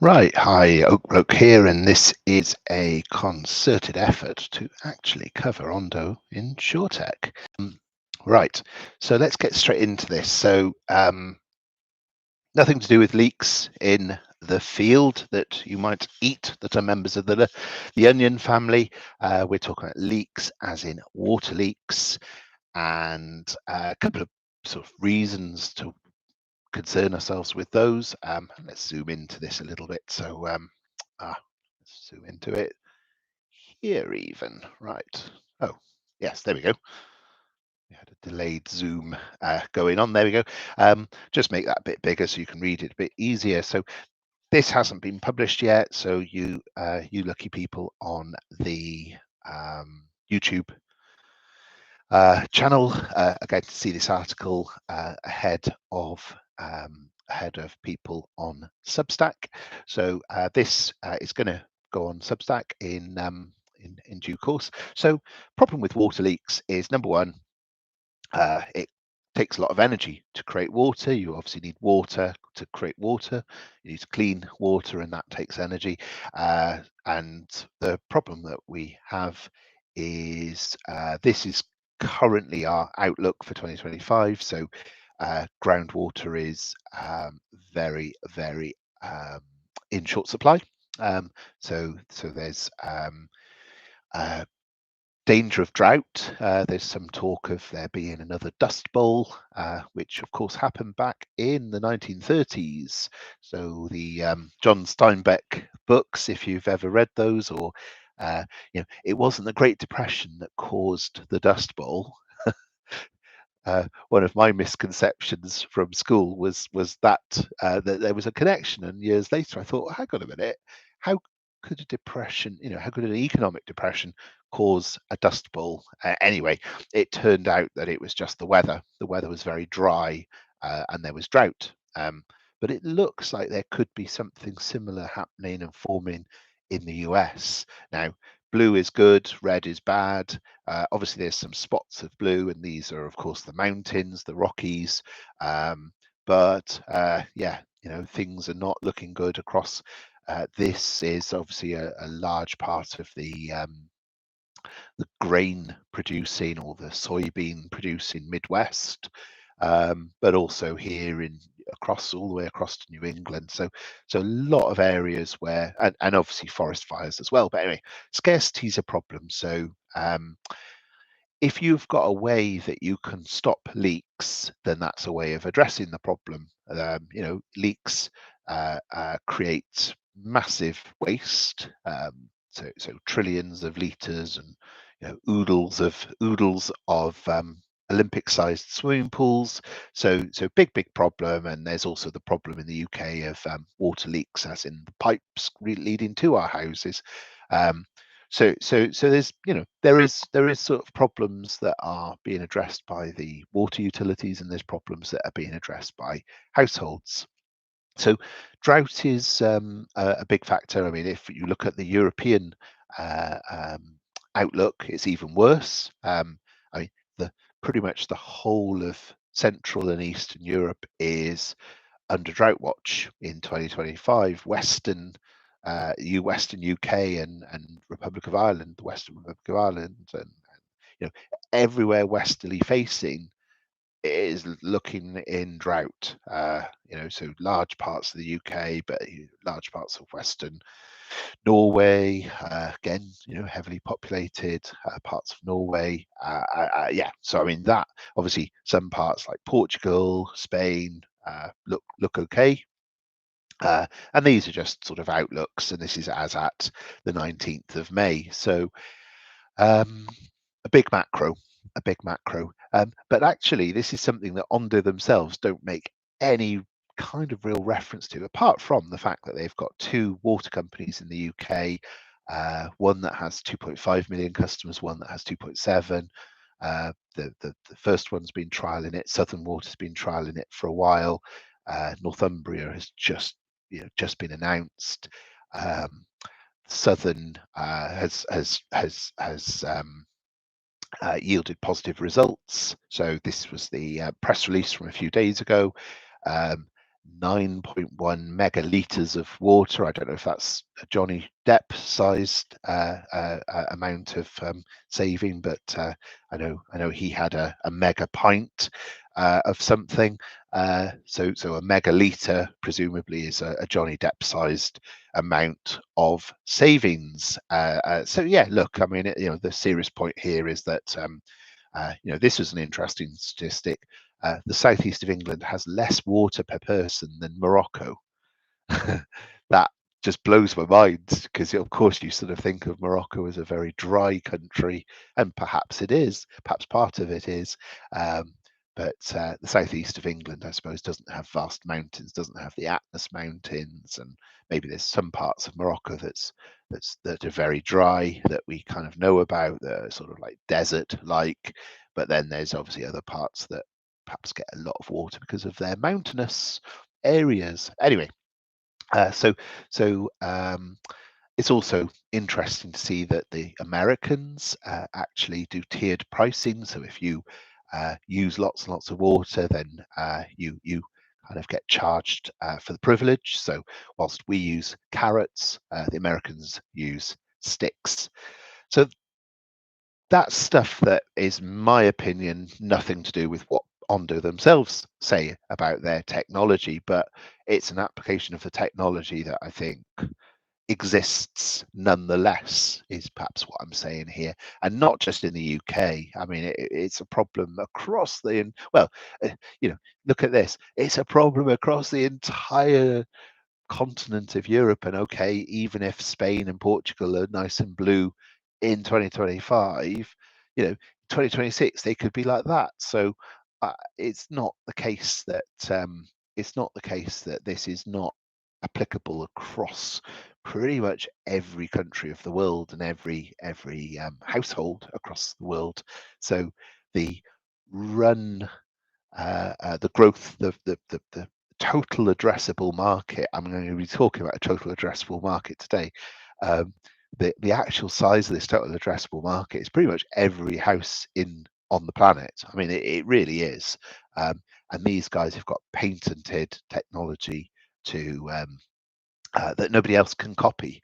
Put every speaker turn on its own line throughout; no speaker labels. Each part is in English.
Right, hi, Oakbrook here, and this is a concerted effort to actually cover Ondo in Insurtech. Right, so let's get straight into this. Nothing to do with leeks in the field that you might eat that are members of the onion family. We're talking about leeks as in water leaks, and a couple of sort of reasons to concern ourselves with those. Let's zoom into this a little bit. Let's zoom into it here even. Right. Oh, yes, there we go. We had a delayed zoom going on. There we go. Just make that a bit bigger so you can read it a bit easier. So this hasn't been published yet. So you lucky people on the YouTube channel are going to see this article ahead of people on Substack. So this is going to go on Substack in due course. So problem with water leaks is, number one, it takes a lot of energy to create water. You obviously need water to create water. You need clean water, and that takes energy. And the problem that we have is this is currently our outlook for 2025. So groundwater is very in short supply. So there's danger of drought. There's some talk of there being another dust bowl, which of course happened back in the 1930s. So the John Steinbeck books, if you've ever read those, or it wasn't the Great Depression that caused the dust bowl. One of my misconceptions from school was that that there was a connection, and years later I thought, hang on a minute, how could a depression, how could an economic depression cause a dust bowl? Anyway, it turned out that it was just the weather. The weather was very dry, and there was drought. But it looks like there could be something similar happening and forming in the US. Now, blue is good, red is bad. Obviously, there's some spots of blue, and these are, of course, the mountains, the Rockies. Yeah, things are not looking good across. This is obviously a large part of the grain producing or the soybean producing Midwest, but also here all the way across to New England. So a lot of areas where, and obviously forest fires as well. But anyway, scarcity is a problem. So if you've got a way that you can stop leaks, then that's a way of addressing the problem. Leaks create massive waste, so trillions of liters and oodles of Olympic-sized swimming pools. So big problem. And there's also the problem in the UK of water leaks, as in the pipes leading to our houses. So there's there is sort of problems that are being addressed by the water utilities, and there's problems that are being addressed by households. So drought is a big factor. I mean, if you look at the European outlook, it's even worse. I mean, pretty much the whole of Central and Eastern Europe is under drought watch in 2025. Western UK and Republic of Ireland, the Western Republic of Ireland, and everywhere westerly facing is looking in drought. So large parts of the UK, but large parts of Western Norway, again, heavily populated parts of Norway. Yeah, so I mean that obviously some parts like Portugal, Spain look okay. And these are just sort of outlooks, and this is as at the 19th of May. So a big macro. But actually, this is something that Ondo themselves don't make any kind of real reference to, apart from the fact that they've got two water companies in the UK, one that has 2.5 million customers, one that has 2.7. The first one's been trialing it. Southern Water's been trialing it for a while. Northumbria has just been announced. Southern has yielded positive results. So this was the press release from a few days ago. 9.1 megaliters of water. I don't know if that's a Johnny Depp sized amount of saving, but I know he had a mega pint of something. So a megaliter presumably is a Johnny Depp sized amount of savings. So yeah, look, I mean, the serious point here is that this was an interesting statistic. The southeast of England has less water per person than Morocco. That just blows my mind, because of course you sort of think of Morocco as a very dry country, and perhaps it is, perhaps part of it is, but the southeast of England, I suppose, doesn't have vast mountains, doesn't have the Atlas Mountains, and maybe there's some parts of Morocco that are very dry that we kind of know about, that are sort of like desert-like, but then there's obviously other parts that perhaps get a lot of water because of their mountainous areas. Anyway, so it's also interesting to see that the Americans actually do tiered pricing. So if you use lots and lots of water, then you kind of get charged for the privilege. So whilst we use carrots, the Americans use sticks. So that's stuff that is, in my opinion, nothing to do with what Ondo themselves say about their technology, but it's an application of the technology that I think exists nonetheless, is perhaps what I'm saying here, and not just in the UK. I mean, it's a problem across look at this. It's a problem across the entire continent of Europe, and okay, even if Spain and Portugal are nice and blue in 2025, 2026 they could be like that. So it's not the case that this is not applicable across pretty much every country of the world and every household across the world. So the run the growth, the total addressable market. I'm going to be talking about a total addressable market today. The actual size of this total addressable market is pretty much every house on the planet. I mean, it really is. And these guys have got patented technology to that nobody else can copy,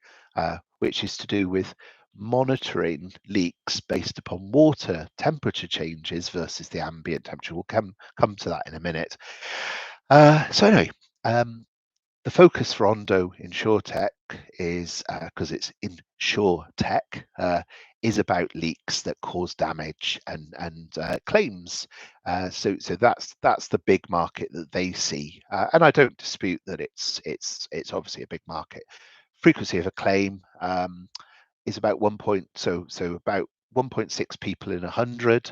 which is to do with monitoring leaks based upon water temperature changes versus the ambient temperature. We'll come to that in a minute. So anyway, the focus for Ondo Insurtech is, because it's Insurtech, is about leaks that cause damage and claims. So that's the big market that they see, and I don't dispute that it's obviously a big market. Frequency of a claim is about about 1.6 people in 100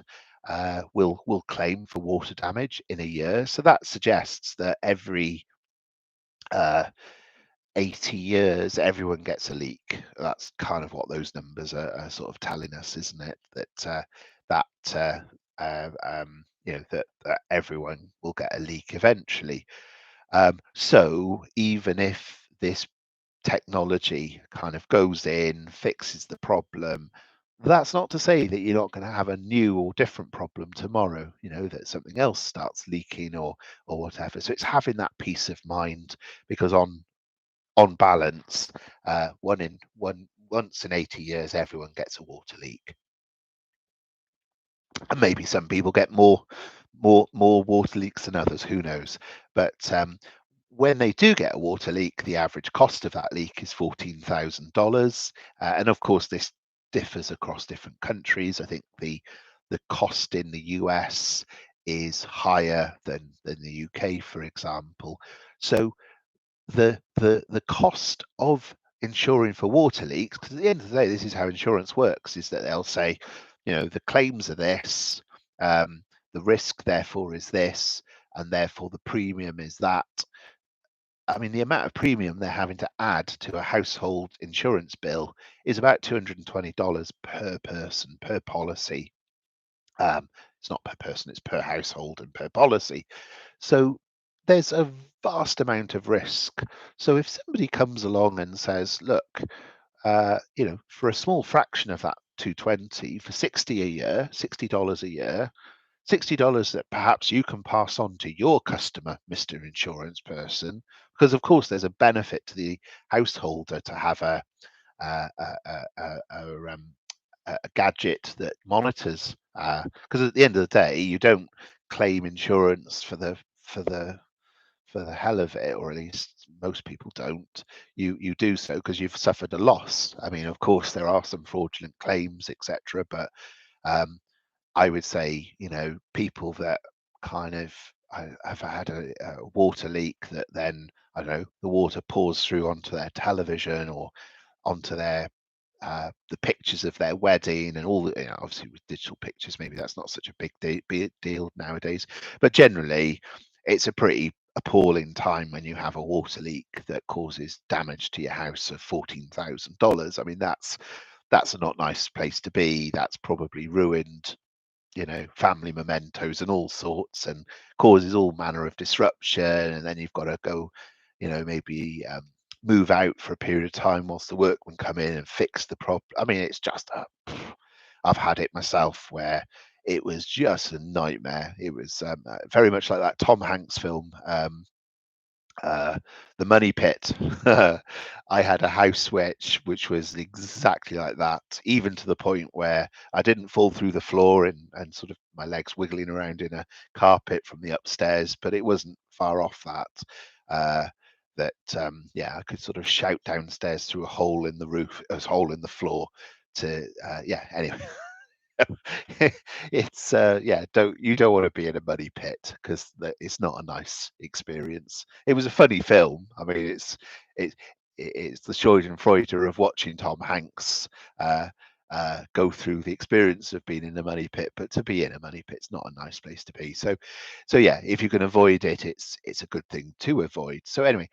will claim for water damage in a year. So that suggests that every 80 years everyone gets a leak. That's kind of what those numbers are sort of telling us, isn't it? That everyone will get a leak eventually. So even if this technology kind of goes in, fixes the problem, that's not to say that you're not going to have a new or different problem tomorrow, that something else starts leaking or whatever. So it's having that peace of mind, because on balance, once in 80 years everyone gets a water leak. And maybe some people get more water leaks than others, who knows. But when they do get a water leak, the average cost of that leak is $14,000, and of course this differs across different countries. I think the cost in the US is higher than the UK, for example. So the cost of insuring for water leaks, because at the end of the day, this is how insurance works, is that they'll say, the claims are this, the risk therefore is this, and therefore the premium is that. I mean, the amount of premium they're having to add to a household insurance bill is about $220 per person per policy. It's not per person, it's per household and per policy. So there's a vast amount of risk. So if somebody comes along and says, look, for a small fraction of that 220, for $60 a year, $60 a year, $60 that perhaps you can pass on to your customer, Mr. Insurance Person, because of course there's a benefit to the householder to have a, a, a, a, um, a gadget that monitors. Because at the end of the day, you don't claim insurance for the hell of it, or at least most people don't. You do so because you've suffered a loss. I mean, of course, there are some fraudulent claims, etc. But um, I would say, people that kind of have had a water leak that then, I don't know, the water pours through onto their television or onto their the pictures of their wedding and all the, obviously with digital pictures, maybe that's not such a big deal nowadays, but generally it's a pretty appalling time when you have a water leak that causes damage to your house of $14,000. I mean, that's a not nice place to be. That's probably ruined, family mementos and all sorts, and causes all manner of disruption. And then you've got to go, maybe move out for a period of time whilst the workmen come in and fix the problem. I mean, it's just I've had it myself where it was just a nightmare. It was very much like that Tom Hanks film, The Money Pit. I had a house which was exactly like that, even to the point where I didn't fall through the floor and sort of my legs wiggling around in a carpet from the upstairs, but it wasn't far off that. I could sort of shout downstairs through a hole in the roof, a hole in the floor. Anyway. It's don't want to be in a money pit because it's not a nice experience. It was a funny film. I mean, it's the Schadenfreude of watching Tom Hanks go through the experience of being in a money pit, but to be in a money pit's not a nice place to be. So yeah, if you can avoid it, it's a good thing to avoid. So anyway,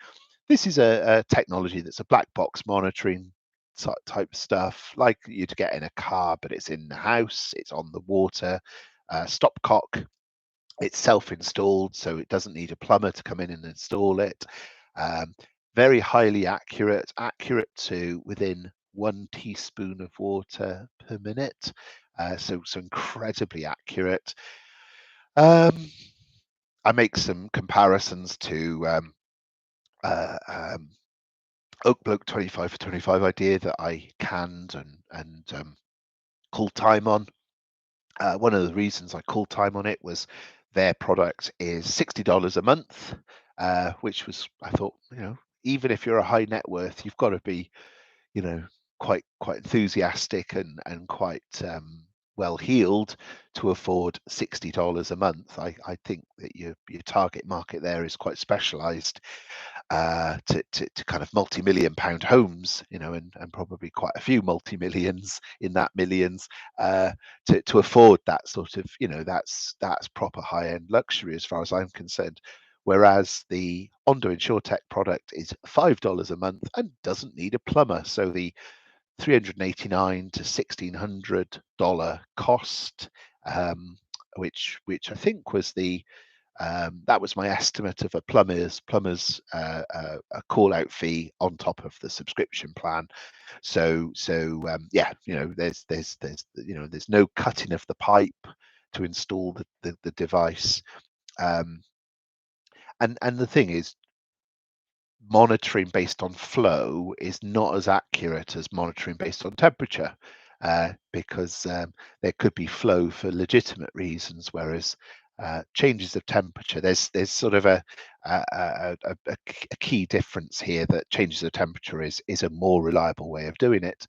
this is a technology that's a black box monitoring type stuff like you'd get in a car, but it's in the house, it's on the water. Stopcock, it's self-installed, so it doesn't need a plumber to come in and install it. Very highly accurate to within 1 teaspoon of water per minute. So incredibly accurate. I make some comparisons to Oak Bloke 25 for 25 idea that I canned and called time on. One of the reasons I called time on it was their product is $60 a month, which was, I thought, even if you're a high net worth, you've got to be, quite enthusiastic and quite well heeled to afford $60 a month. I think that your target market there is quite specialized to kind of multi-million pound homes, and probably quite a few multi-millions in that millions to afford that sort of, that's proper high-end luxury as far as I'm concerned. Whereas the ONDO Insurtech product is $5 a month and doesn't need a plumber. So the $389 to $1,600 cost, which I think was that was my estimate of a plumber's a call out fee on top of the subscription plan. So there's no cutting of the pipe to install the device. And the thing is, monitoring based on flow is not as accurate as monitoring based on temperature, because there could be flow for legitimate reasons, whereas changes of temperature, there's sort of a key difference here, that changes of temperature is a more reliable way of doing it.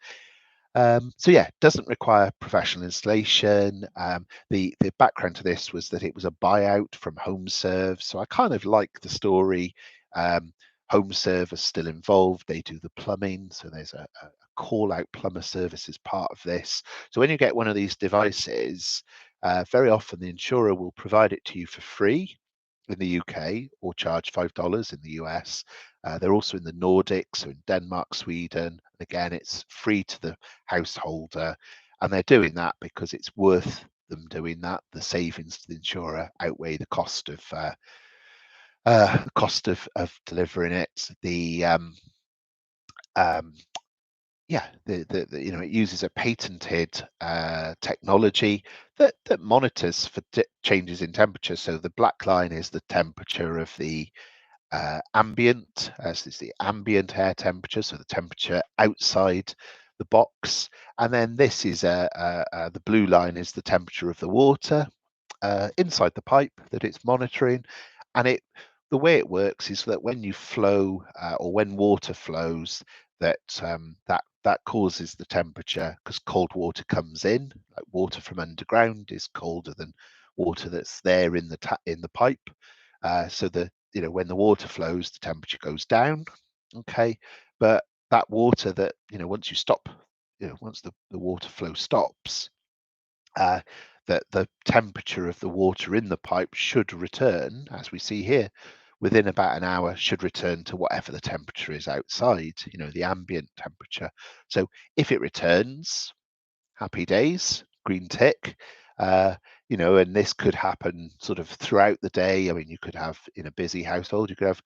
So yeah, doesn't require professional installation. The background to this was that it was a buyout from HomeServe, so I kind of like the story. HomeServe is still involved. They do the plumbing, so there's a call out plumber service as part of this. So when you get one of these devices, very often the insurer will provide it to you for free in the UK or charge $5 in the US. They're also in the Nordics, so in Denmark, Sweden. Again, it's free to the householder, and they're doing that because it's worth them doing that. The savings to the insurer outweigh the cost of delivering it. It uses a patented technology that monitors for changes in temperature. So the black line is the temperature of the ambient, as is the ambient air temperature, so the temperature outside the box. And then this is the blue line is the temperature of the water inside the pipe that it's monitoring. And the way it works is that when you flow or when water flows, that causes the temperature, because cold water comes in. Like water from underground is colder than water that's there in the pipe. So when the water flows, the temperature goes down. Okay, but that water that once you stop, once the water flow stops, uh, that the temperature of the water in the pipe should return, as we see here, within about an hour, should return to whatever the temperature is outside, the ambient temperature. So if it returns, happy days, green tick. And this could happen sort of throughout the day. I mean, you could have, in a busy household, you could have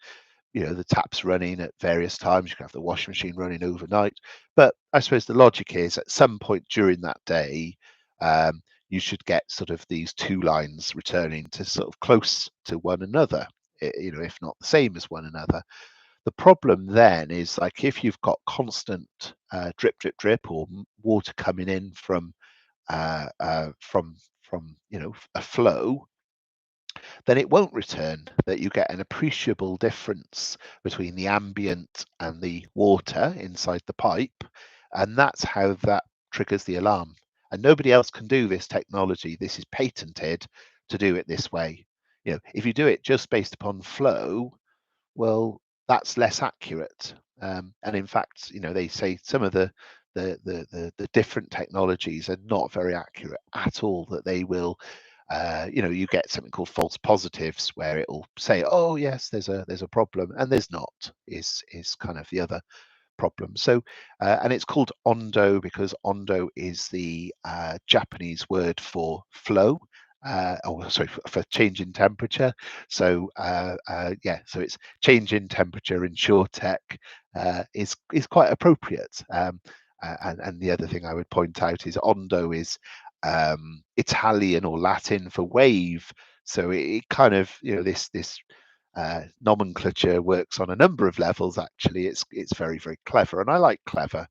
the taps running at various times. You can have the washing machine running overnight. But I suppose the logic is at some point during that day, you should get sort of these two lines returning to sort of close to one another, if not the same as one another. The problem then is, like, if you've got constant drip, drip, drip, or water coming in from a flow, then it won't return. That you get an appreciable difference between the ambient and the water inside the pipe, and that's how that triggers the alarm. And nobody else can do this technology. This is patented to do it this way. If you do it just based upon flow, well, that's less accurate. And in fact, they say some of the different technologies are not very accurate at all. That they will, you get something called false positives, where it will say, "Oh yes, there's a problem," and there's not. Is kind of the other problem. So, and it's called ONDO because ONDO is the Japanese word for flow. For change in temperature. So so it's change in temperature. Insurtech is quite appropriate. And the other thing I would point out is ONDO is Italian or Latin for wave. So it kind of this nomenclature works on a number of levels. Actually, it's very, very clever, and I like clever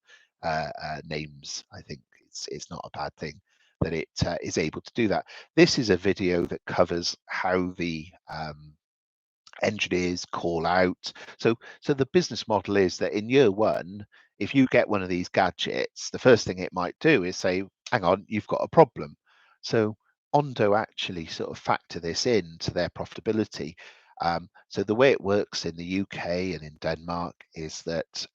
names. I think it's not a bad thing that it is able to do that. This is a video that covers how the engineers call out. So the business model is that in year one, if you get one of these gadgets, the first thing it might do is say, "Hang on, you've got a problem." So Ondo actually sort of factor this into their profitability. So the way it works in the UK and in Denmark is that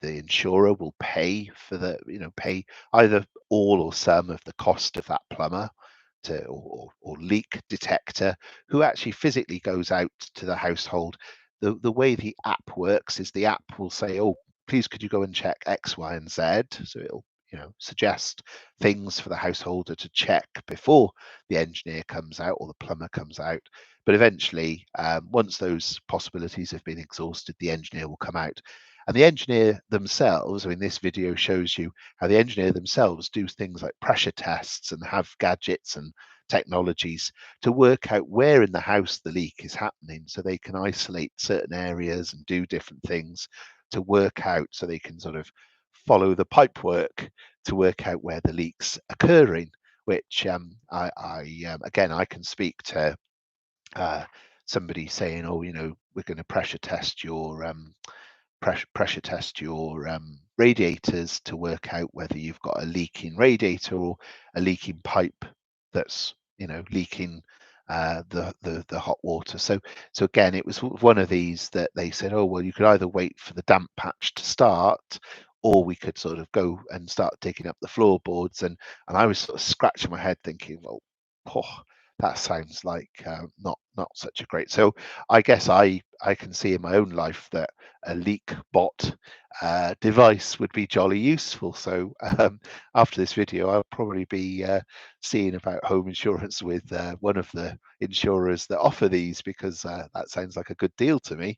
the insurer will pay for pay either all or some of the cost of that plumber or leak detector, who actually physically goes out to the household. The way the app works is the app will say, "Oh, please could you go and check X, Y, and Z?" So it'll suggest things for the householder to check before the engineer comes out or the plumber comes out. But eventually, once those possibilities have been exhausted, the engineer will come out. And the engineer themselves, I mean, this video shows you how the engineer themselves do things like pressure tests and have gadgets and technologies to work out where in the house the leak is happening, so they can isolate certain areas and do different things to work out, so they can sort of follow the pipe work to work out where the leak's occurring. Which again, I can speak to somebody saying, "Oh, we're going to pressure test your radiators to work out whether you've got a leaking radiator or a leaking pipe that's leaking the hot water." So again, it was one of these that they said, "Oh, well, you could either wait for the damp patch to start, or we could sort of go and start digging up the floorboards." And I was sort of scratching my head thinking, well, oh, that sounds like not such a great. So I guess I can see in my own life that a leak bot device would be jolly useful. So after this video, I'll probably be seeing about home insurance with one of the insurers that offer these, because that sounds like a good deal to me.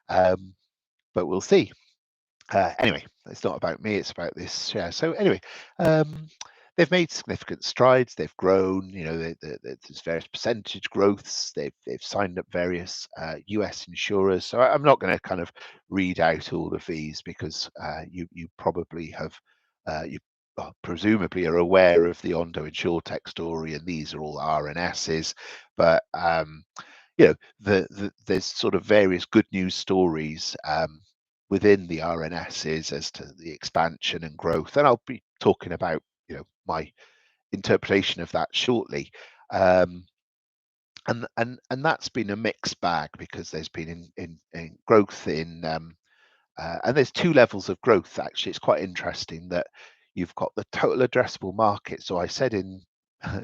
But we'll see. Anyway, it's not about me, it's about this share. So anyway, they've made significant strides. They've grown. There's various percentage growths. They've signed up various US insurers. So I'm not going to kind of read out all of these because you probably have you presumably are aware of the Ondo Insurtech story, and these are all RNSs. But there's sort of various good news stories within the RNSs as to the expansion and growth, and I'll be talking about my interpretation of that shortly. And that's been a mixed bag because there's been in growth in and there's two levels of growth. Actually, it's quite interesting that you've got the total addressable market. So I said in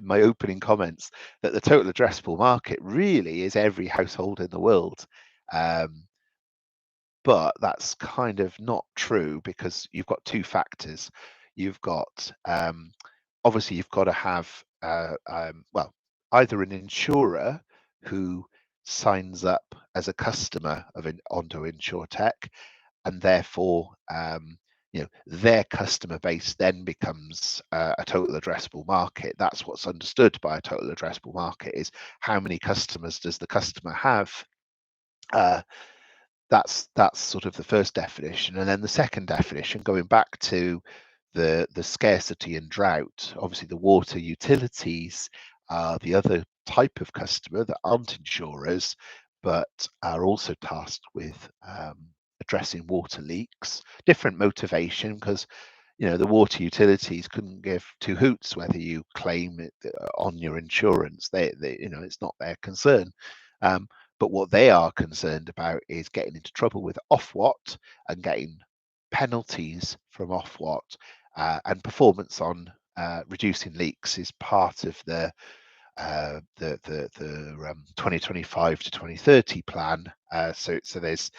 my opening comments that the total addressable market really is every household in the world. But that's kind of not true because you've got two factors. You've got obviously you've got to have either an insurer who signs up as a customer of an Ondo Insurtech, and therefore their customer base then becomes a total addressable market. That's what's understood by a total addressable market, is how many customers does the customer have. That's sort of the first definition. And then the second definition, going back to the scarcity and drought, obviously the water utilities are the other type of customer that aren't insurers but are also tasked with addressing water leaks. Different motivation, because the water utilities couldn't give two hoots whether you claim it on your insurance. It's not their concern. But what they are concerned about is getting into trouble with Ofwat and getting penalties from Ofwat, and performance on reducing leaks is part of the 2025 to 2030 plan. So there's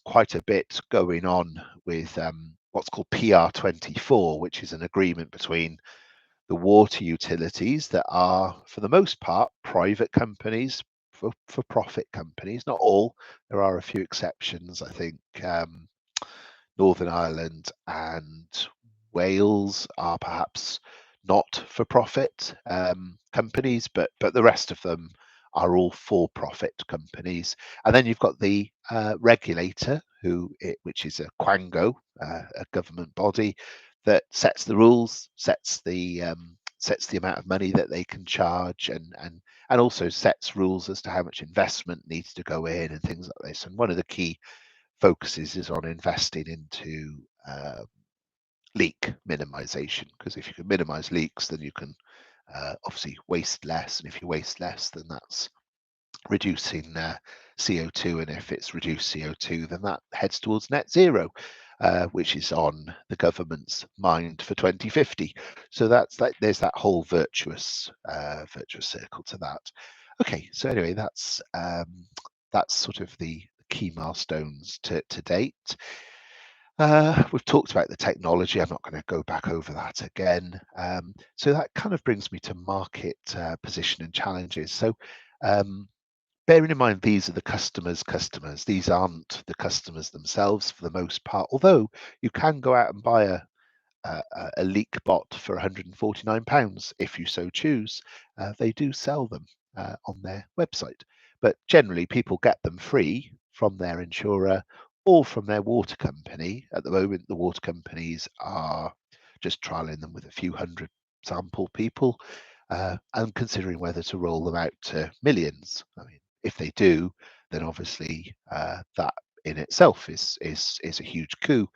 quite a bit going on with what's called PR24, which is an agreement between the water utilities that are, for the most part, private companies, for profit companies. Not all, there are a few exceptions. I think Northern Ireland and Wales are perhaps not for profit companies, but the rest of them are all for profit companies. And then you've got the regulator, which is a Quango, a government body that sets the rules, sets the amount of money that they can charge, and also sets rules as to how much investment needs to go in and things like this. And one of the key focuses is on investing into leak minimization, because if you can minimize leaks, then you can obviously waste less, and if you waste less, then that's reducing CO2, and if it's reduced CO2, then that heads towards net zero, which is on the government's mind for 2050. So there's that whole virtuous circle to that. Okay, so anyway, that's sort of the key milestones to date. We've talked about the technology. I'm not going to go back over that again. So that kind of brings me to market position and challenges. So bearing in mind, these are the customers. These aren't the customers themselves for the most part, although you can go out and buy a leak bot for £149 if you so choose. They do sell them on their website, but generally people get them free from their insurer or from their water company. At the moment, the water companies are just trialing them with a few hundred sample people and considering whether to roll them out to millions. I mean, if they do, then obviously that in itself is a huge coup.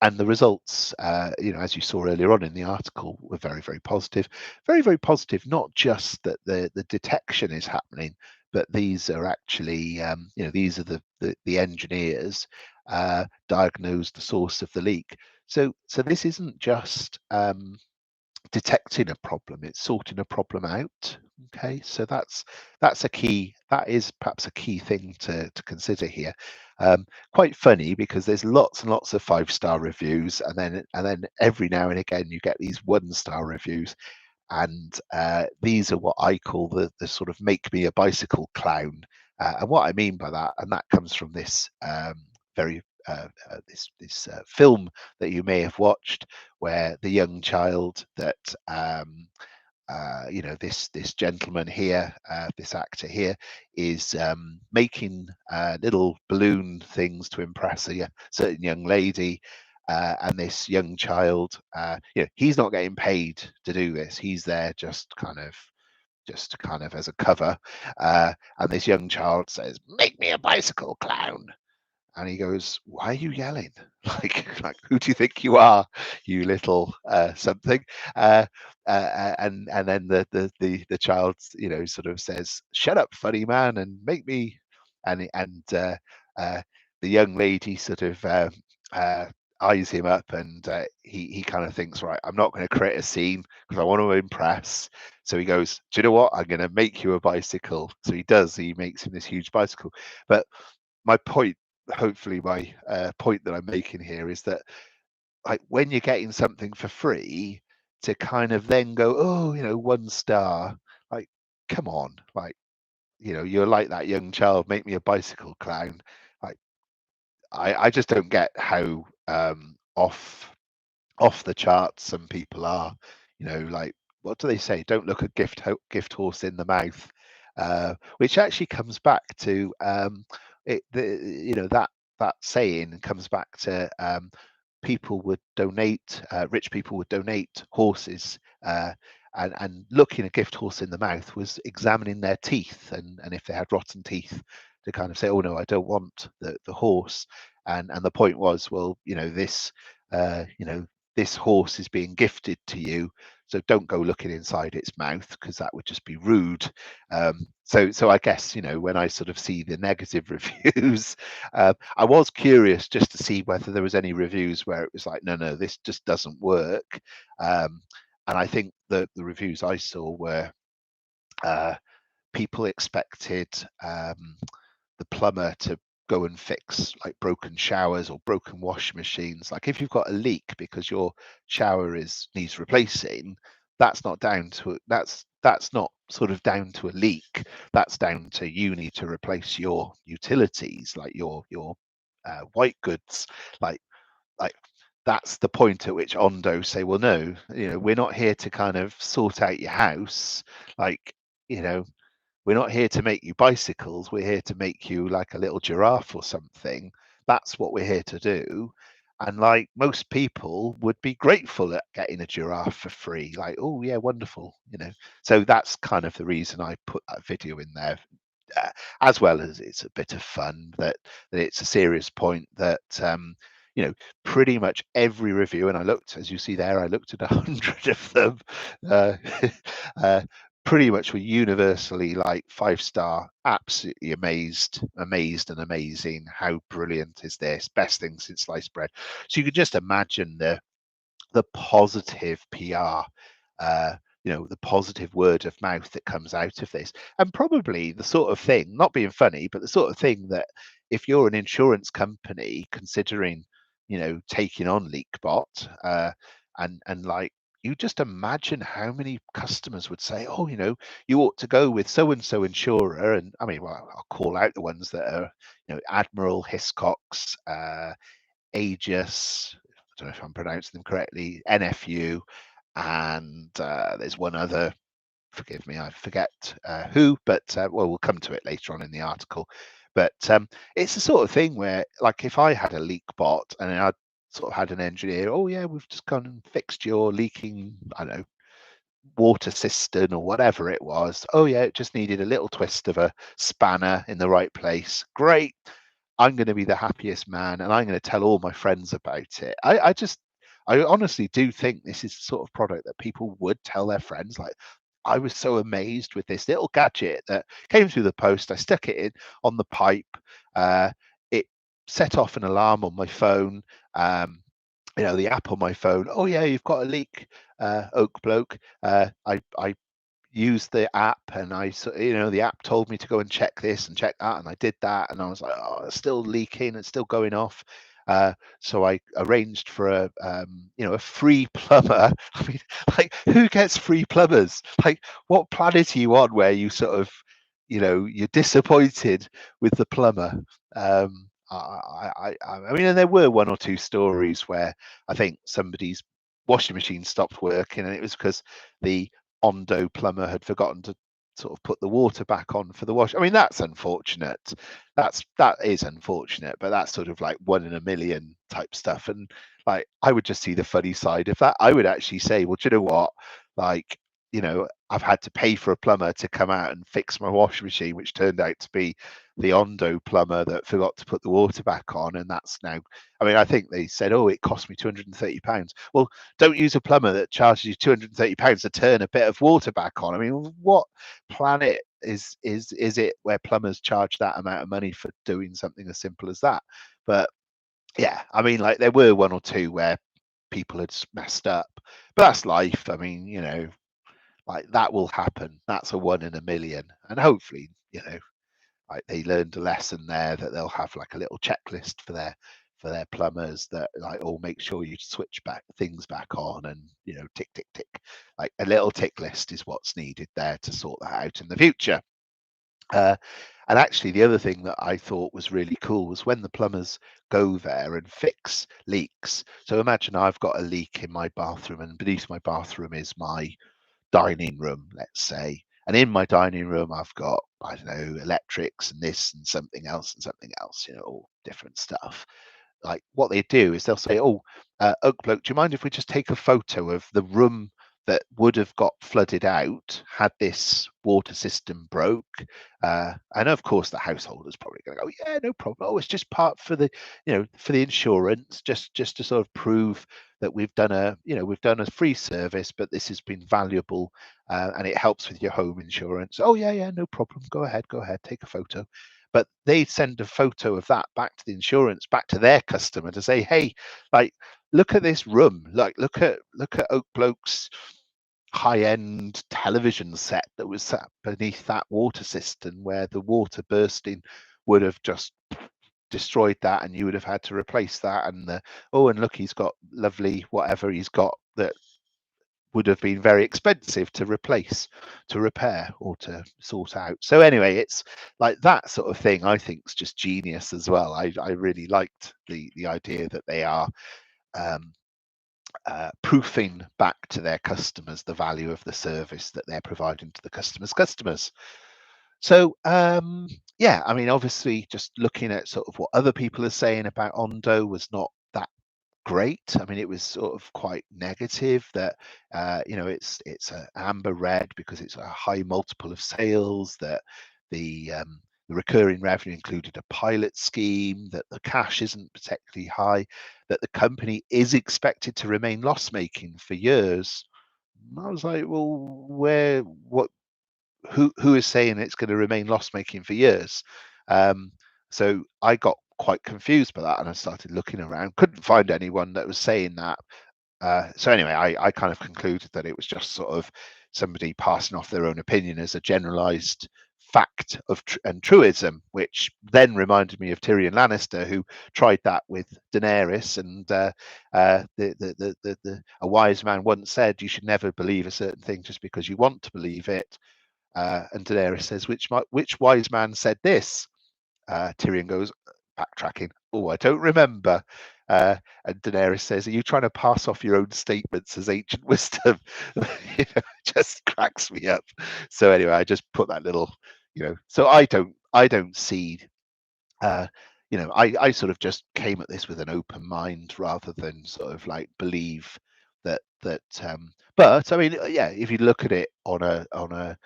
And the results, as you saw earlier on in the article, were very, very positive. Very, very positive, not just that the detection is happening, but these are actually, these are the engineers diagnosed the source of the leak. So this isn't just detecting a problem, it's sorting a problem out. Okay, so that is perhaps a key thing to consider here. Quite funny, because there's lots and lots of 5-star reviews, and then every now and again you get these 1-star reviews, and these are what I call the sort of make me a bicycle clown. And what I mean by that, and that comes from this very this film that you may have watched, where the young child that this gentleman here, this actor here, is making little balloon things to impress a certain young lady. And this young child, he's not getting paid to do this. He's there just kind of as a cover. And this young child says, "Make me a bicycle clown." And he goes, "Why are you yelling? like who do you think you are, you little something?" And then the child, sort of says, "Shut up, funny man, and make me." And the young lady sort of uh, eyes him up, and he kind of thinks, right, I'm not going to create a scene because I want to impress. So he goes, "Do you know what? I'm going to make you a bicycle." So he does. He makes him this huge bicycle. But my point, hopefully my point that I'm making here, is that, like, when you're getting something for free, to kind of then go, "Oh, 1 star," like, come on, like, you're like that young child, "Make me a bicycle clown." Like, I just don't get how off the charts some people are. Like, what do they say? Don't look a gift horse in the mouth. Which actually comes back to that saying comes back to people would donate, rich people would donate horses, and looking a gift horse in the mouth was examining their teeth, and if they had rotten teeth, to kind of say, "Oh no, I don't want the horse." And the point was, well, uh, you know this horse is being gifted to you, so don't go looking inside its mouth, because that would just be rude. So I guess, when I sort of see the negative reviews, I was curious just to see whether there was any reviews where it was like, no, this just doesn't work. And I think the reviews I saw were people expected the plumber to go and fix, like, broken showers or broken washing machines. Like, if you've got a leak because your shower needs replacing, that's not sort of down to a leak. That's down to, you need to replace your utilities, like your white goods. Like like that's the point at which Ondo say, well, no, we're not here to kind of sort out your house. Like, you know we're not here to make you bicycles. We're here to make you like a little giraffe or something. That's what we're here to do. And, like, most people would be grateful at getting a giraffe for free. Like, oh yeah, wonderful. So that's kind of the reason I put that video in there, uh, as well as it's a bit of fun, that it's a serious point, that you know pretty much every review, and I looked, as you see there, I looked at 100 of them, uh, uh, pretty much were universally like 5 star, absolutely amazed and amazing. How brilliant is this? Best thing since sliced bread. So you could just imagine the positive PR, the positive word of mouth that comes out of this. And probably the sort of thing, not being funny, but the sort of thing that, if you're an insurance company considering, taking on LeakBot, and like, you just imagine how many customers would say, "Oh, you ought to go with so and so insurer." And I mean, well, I'll call out the ones that are, Admiral, Hiscox, Aegis, I don't know if I'm pronouncing them correctly, NFU, and there's one other, forgive me, I forget who, but well, we'll come to it later on in the article. But it's the sort of thing where, like, if I had a leak bot and I sort of had an engineer, "Oh yeah, we've just gone and fixed your leaking, I don't know, water cistern," or whatever it was. "Oh yeah, it just needed a little twist of a spanner in the right place." Great. I'm going to be the happiest man, and I'm going to tell all my friends about it. I honestly do think this is the sort of product that people would tell their friends. Like, I was so amazed with this little gadget that came through the post. I stuck it in on the pipe. It set off an alarm on my phone. The app on my phone. "Oh yeah, you've got a leak, Oak Bloke." I used the app, and the app told me to go and check this and check that, and I did that, and I was like, "Oh, it's still leaking, it's still going off." So I arranged for a free plumber. I mean, like, who gets free plumbers? Like, what planet are you on where you sort of, you're disappointed with the plumber? I mean, and there were one or two stories where I think somebody's washing machine stopped working, and it was because the Ondo plumber had forgotten to sort of put the water back on for the wash. I mean, that's unfortunate. That is unfortunate, but that's sort of like 1 in a million type stuff. And like, I would just see the funny side of that. I would actually say, well, do you know what? Like, I've had to pay for a plumber to come out and fix my washing machine, which turned out to be the Ondo plumber that forgot to put the water back on. And that's now, I mean, I think they said, oh, it cost me £230. Well, don't use a plumber that charges you £230 to turn a bit of water back on. I mean, what planet is it where plumbers charge that amount of money for doing something as simple as that? But yeah, I mean, like, there were one or two where people had messed up, but that's life. I mean, like, that will happen. That's a 1 in a million, and hopefully, like, they learned a lesson there, that they'll have like a little checklist for their plumbers that, like, oh, make sure you switch back things back on, and tick tick tick, like a little tick list is what's needed there to sort that out in the future. And actually, the other thing that I thought was really cool was when the plumbers go there and fix leaks. So imagine I've got a leak in my bathroom, and beneath my bathroom is my dining room, let's say. And in my dining room, I've got, I don't know, electrics and this and something else, all different stuff. Like, what they do is they'll say, oh, Oak Bloke, do you mind if we just take a photo of the room that would have got flooded out had this water system broke? And of course, the householder's probably going to go, yeah, no problem. Oh, it's just part for the, for the insurance, just to sort of prove that we've done a free service, but this has been valuable, and it helps with your home insurance. Oh yeah, no problem. Go ahead, take a photo. But they send a photo of that back to the insurance, back to their customer, to say, hey, like, look at this room, like, look at Oak Bloke's high-end television set that was sat beneath that water system, where the water bursting would have just destroyed that, and you would have had to replace that. And and look, he's got lovely whatever he's got that would have been very expensive to replace, to repair, or to sort out. So anyway, it's like that sort of thing, I think, is just genius as well. I really liked the idea that they are proofing back to their customers the value of the service that they're providing to the customers. So yeah, I mean, obviously, just looking at sort of what other people are saying about Ondo was not that great. I mean, it was sort of quite negative, that it's a amber red because it's a high multiple of sales, that the recurring revenue included a pilot scheme, that the cash isn't particularly high, that the company is expected to remain loss-making for years. And I was like, well, who is saying it's going to remain loss-making for years? So I got quite confused by that, and I started looking around, couldn't find anyone that was saying that. So anyway, I kind of concluded that it was just sort of somebody passing off their own opinion as a generalized fact and truism, which then reminded me of Tyrion Lannister, who tried that with Daenerys. And a wise man once said, you should never believe a certain thing just because you want to believe it. And Daenerys says, which wise man said this? Tyrion goes, backtracking, oh, I don't remember. And Daenerys says, are you trying to pass off your own statements as ancient wisdom? It just cracks me up. So anyway, I just put that little, so I don't see, I sort of just came at this with an open mind, rather than sort of like believe that but I mean, yeah, if you look at it on a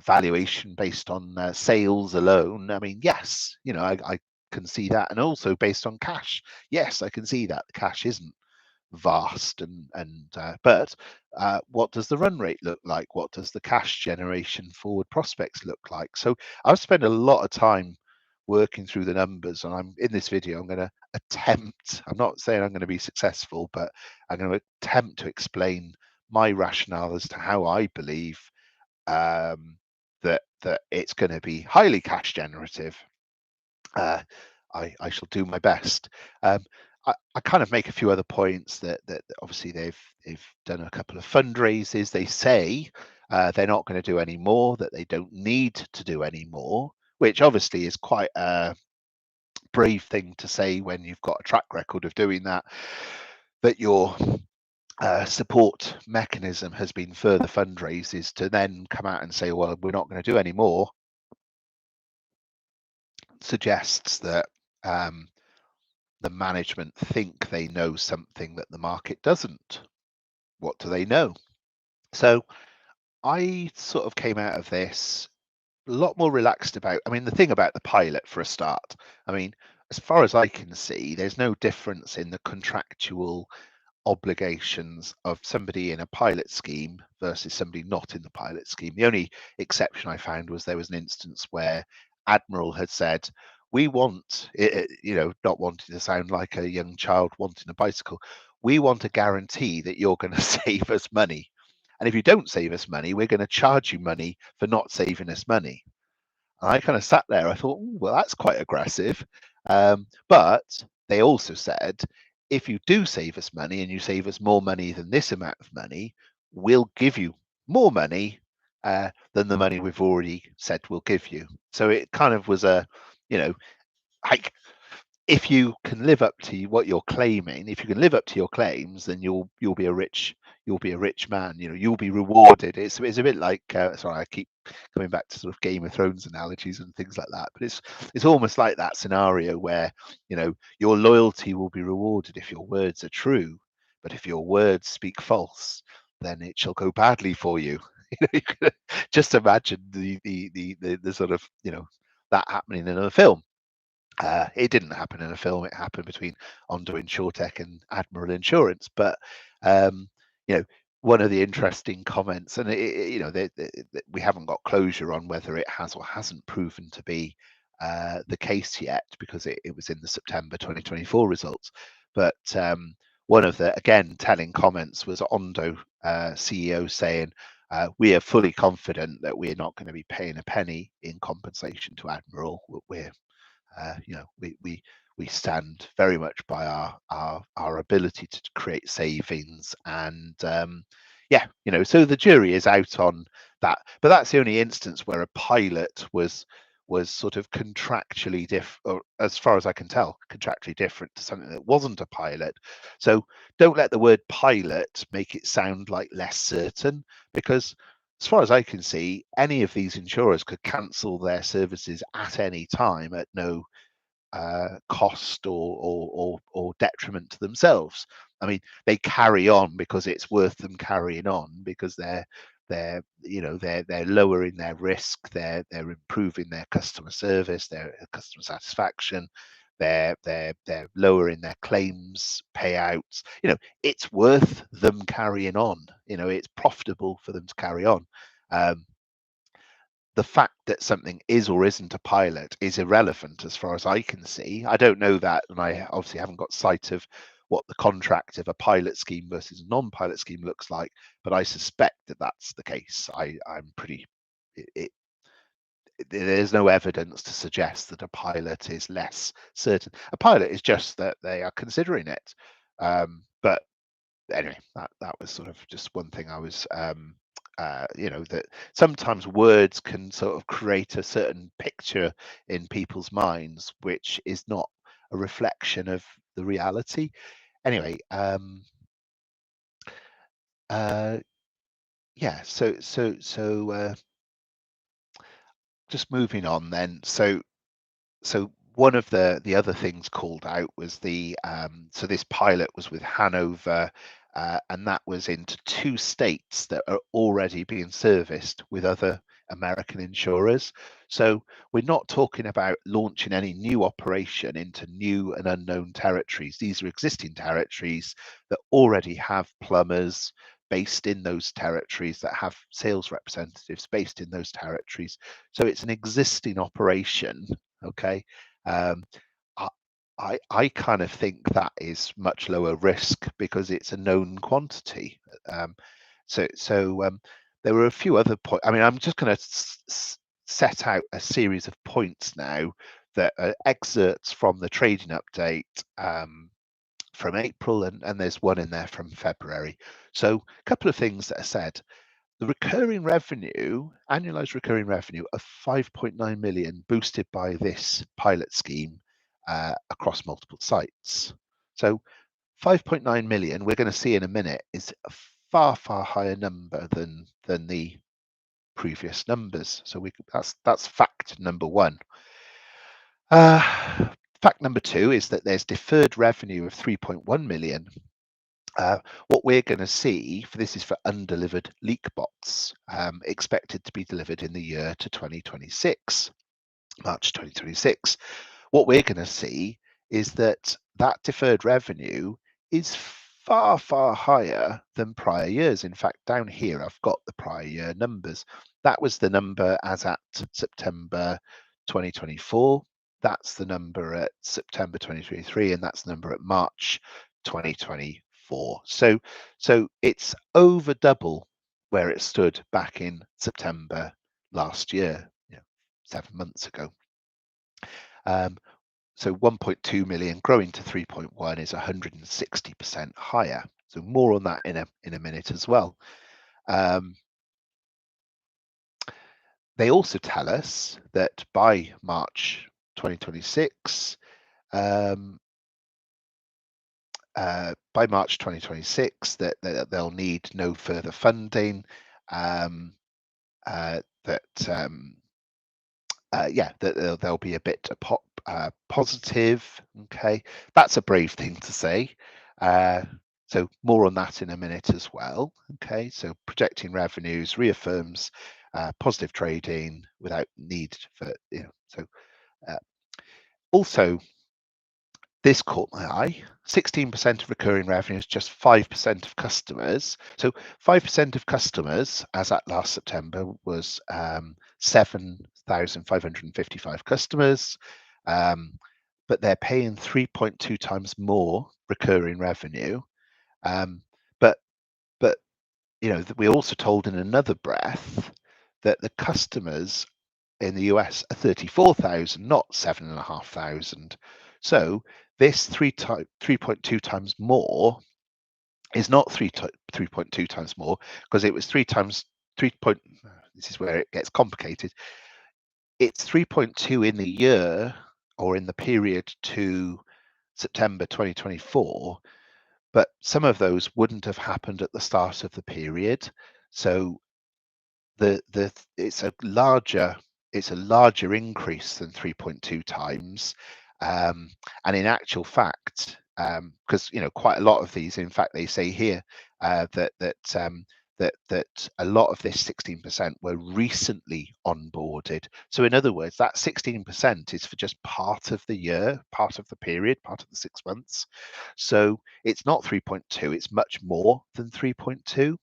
valuation based on sales alone, I mean, yes, I can see that. And also based on cash, yes, I can see that the cash isn't vast, but what does the run rate look like? What does the cash generation forward prospects look like? So I've spent a lot of time working through the numbers, and I'm in this video, I'm going to attempt, I'm not saying I'm going to be successful, but I'm going to attempt to explain my rationale as to how I believe that it's going to be highly cash generative. I shall do my best. I kind of make a few other points, that obviously they've done a couple of fundraisers. They say they're not going to do any more, that they don't need to do any more, which obviously is quite a brave thing to say when you've got a track record of doing that, that your support mechanism has been further fundraisers, to then come out and say, well, we're not going to do any more, suggests that the management think they know something that the market doesn't. What do they know? So I sort of came out of this a lot more relaxed about, I mean, the thing about the pilot for a start, I mean, as far as I can see, there's no difference in the contractual obligations of somebody in a pilot scheme versus somebody not in the pilot scheme. The only exception I found was there was an instance where Admiral had said, we want, not wanting to sound like a young child wanting a bicycle, we want a guarantee that you're going to save us money. And if you don't save us money, we're going to charge you money for not saving us money. And I kind of sat there, I thought, well, that's quite aggressive. But they also said, if you do save us money and you save us more money than this amount of money, we'll give you more money than the money we've already said we'll give you. So it kind of was a, like, if you can live up to what you're claiming, if you can live up to your claims, then you'll be a rich man. You'll be rewarded. It's a bit like sorry, I keep coming back to sort of Game of Thrones analogies and things like that, but it's almost like that scenario where your loyalty will be rewarded if your words are true, but if your words speak false, then it shall go badly for you. You can just imagine the sort of that happening in a film. It didn't happen in a film. It happened between Ondo Insurtech and Admiral Insurance. But one of the interesting comments, and we haven't got closure on whether it has or hasn't proven to be the case yet, because it was in the September 2024 results. But one of the, again, telling comments was Ondo CEO saying, we are fully confident that we're not going to be paying a penny in compensation to Admiral. We stand very much by our ability to create savings, and so the jury is out on that. But that's the only instance where a pilot was sort of contractually or as far as I can tell, contractually different to something that wasn't a pilot. So don't let the word pilot make it sound like less certain, because as far as I can see, any of these insurers could cancel their services at any time at no cost or detriment to themselves. I mean, they carry on because it's worth them carrying on, because they're lowering their risk, they're improving their customer service, their customer satisfaction, they're lowering their claims payouts. It's worth them carrying on. It's profitable for them to carry on. The fact that something is or isn't a pilot is irrelevant as far as I can see. I don't know that, and I obviously haven't got sight of what the contract of a pilot scheme versus a non-pilot scheme looks like, but I suspect that that's the case. I'm pretty. There's no evidence to suggest that a pilot is less certain. A pilot is just that they are considering it. But anyway, that was sort of just one thing I was that sometimes words can sort of create a certain picture in people's minds, which is not a reflection of the reality. Anyway, just moving on then. So one of the other things called out was so this pilot was with Hanover, and that was into 2 states that are already being serviced with other American insurers. So we're not talking about launching any new operation into new and unknown territories. These are existing territories that already have plumbers based in those territories, that have sales representatives based in those territories. So it's an existing operation. Okay. I kind of think that is much lower risk because it's a known quantity. There were a few other points. I mean, I'm just going to set out a series of points now that are excerpts from the trading update from April, and there's one in there from February. So a couple of things that are said. The recurring revenue, annualized recurring revenue of 5.9 million, boosted by this pilot scheme, across multiple sites. So 5.9 million, we're going to see in a minute, is a far, far higher number than the previous numbers. So that's fact number one. Fact number two is that there's deferred revenue of 3.1 million. What we're going to see for this is for undelivered leak bots, expected to be delivered in the year to 2026, March 2026. What we're going to see is that deferred revenue is far, far higher than prior years. In fact, down here, I've got the prior year numbers. That was the number as at September 2024. That's the number at September 2023, and that's the number at March 2024. So it's over double where it stood back in September last year, 7 months ago. So 1.2 million growing to 3.1 is 160% higher. So more on that in a minute as well. They also tell us that by March 2026, that they'll need no further funding. That there'll be a bit positive. Okay, that's a brave thing to say. So more on that in a minute as well. Okay, so projecting revenues reaffirms positive trading without need for also, this caught my eye. 16% of recurring revenues, just 5% of customers. So 5% of customers, as at last September, was 7,555 customers, but they're paying 3.2 times more recurring revenue. But we're also told in another breath that the customers in the US are 34,000, not 7,500. So this 3.2 times more is not 3.2 times more, because it was 3 times 3. This is where it gets complicated. It's 3.2 in the year, or in the period to September 2024, but some of those wouldn't have happened at the start of the period. So it's a larger increase than 3.2 times, and in actual fact, because quite a lot of these, in fact, they say here that a lot of this 16% were recently onboarded. So in other words, that 16% is for just part of the year, part of the period, part of the 6 months. So it's not 3.2, it's much more than 3.2.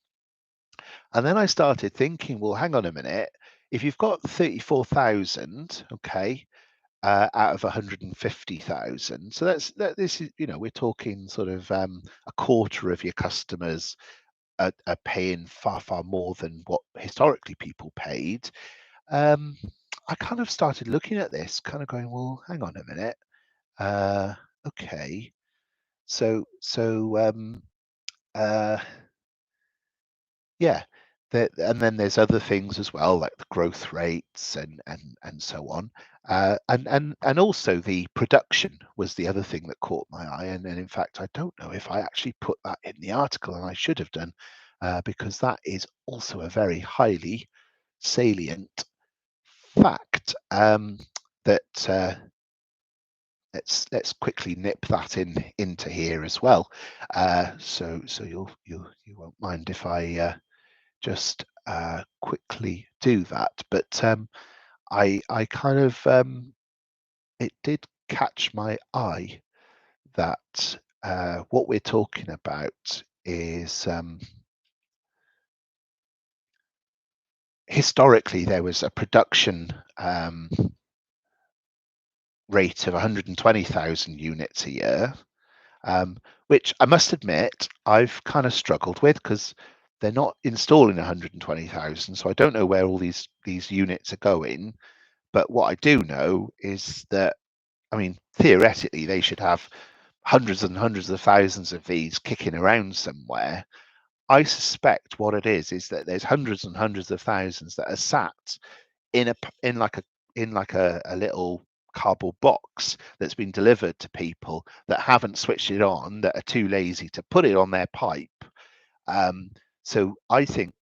And then I started thinking, well, hang on a minute. If you've got 34,000, okay, out of 150,000, so this is, we're talking sort of a quarter of your customers are paying far, far more than what historically people paid. I kind of started looking at this, kind of going, well, hang on a minute. Okay, yeah, and then there's other things as well, like the growth rates and so on, and also the production was the other thing that caught my eye. And in fact, I don't know if I actually put that in the article, and I should have done, because that is also a very highly salient fact. That let's quickly nip that into here as well. So you won't mind if I just quickly do that. But I kind of it did catch my eye that what we're talking about is historically there was a production rate of 120,000 units a year, which I must admit I've kind of struggled with, because they're not installing 120,000, so I don't know where all these units are going. But what I do know is that, I mean, theoretically they should have hundreds and hundreds of thousands of these kicking around somewhere. I suspect what it is that there's hundreds and hundreds of thousands that are sat in a little cardboard box that's been delivered to people that haven't switched it on, that are too lazy to put it on their pipe. So I think,